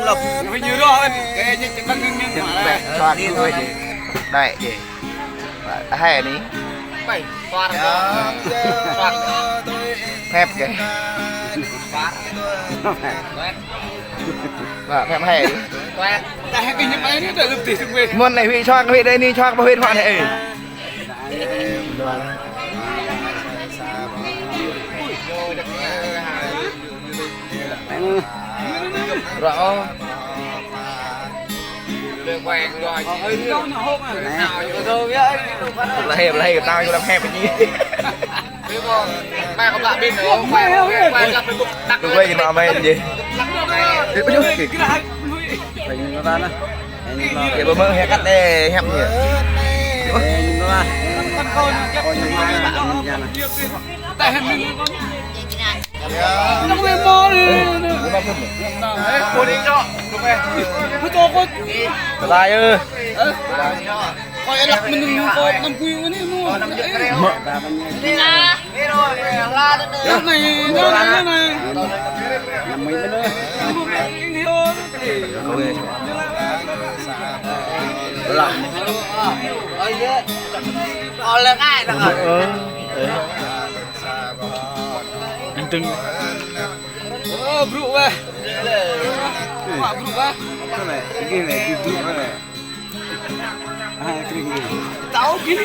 lộc phải như rồi cái những cái băng nhưng mà bẹ xoan thôi gì đây gì hay ní bảy xoan xoan phép kìa và phép hay xoan ta hay cái những cái nữa để làm gì được về môn này huy choang huy đây đi choang bao huyết hoạn này rõ đường quen rồi đâu nào hôm nào rồi là hẹp tao làm hẹp cái gì biết không ba con bạn bên nữa quen gặp được đặt tôi quay gì mà mày gì cái này Nó ra nè. để bơ mơ hẹp cắt đây hẹp nhỉ Nó ra. con tại hình mình nó về mò đi cô đi cho cô cho cô lại ư coi lắc mình có năm quy cái này mua cái này Làm mấy cái nữa. còn là ai đó anh trưng brụ về quả brụ về Cái này cái này. Hai cái gì? táo kín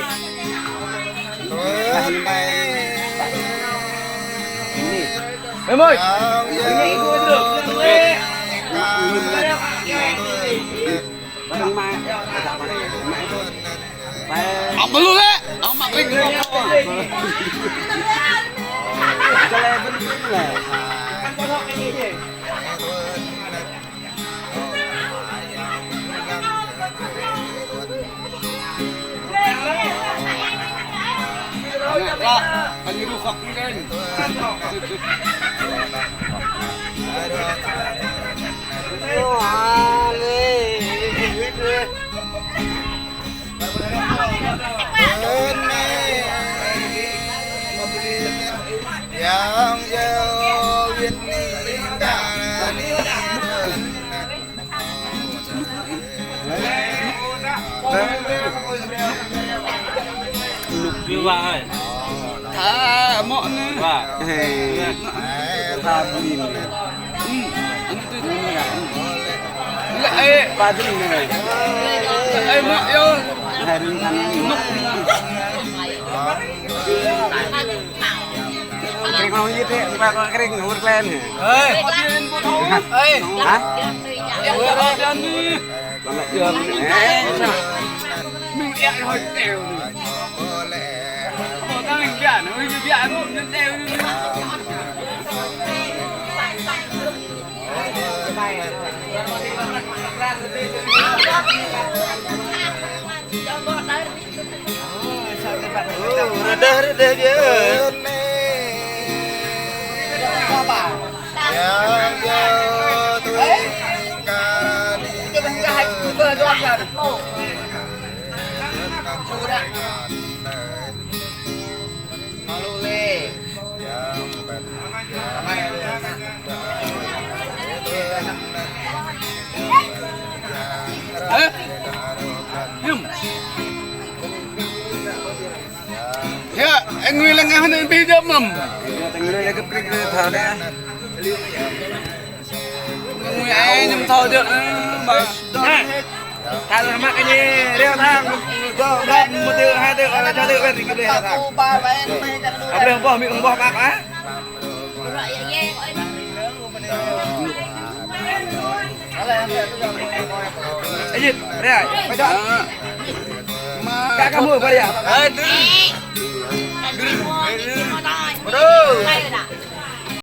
em ơi ông luôn đấy ông mặc cái Cái này vẫn là anh đi học cái yang jauh lục như vậy. thả mọn Và ta nhìn lại ba cái này em mọn yêu hai đứa ăn nục cái con như thế ba con cái ngủ lên ơi ơi hả em vừa ra chân đi còn lại chưa mình ẹn hồi đều bỏ ta mình biển nó mình biển một nhân đều Redah dia. Yang jauh tuingkan malu le ya anh người là ngang hơn bây giờ mầm thằng người này cái thằng đấy người ai nhưng thôi được mà thằng nó mắc cái gì đeo thang có một từ hai từ là cho từ cái gì thằng ông đừng bỏ miệng bỏ bạc á cái gì đây à phải chọn các mũi vào đi à ơi Hãy subscribe cho kênh Ghiền Mì Gõ để không bỏ lỡ những video hấp dẫn.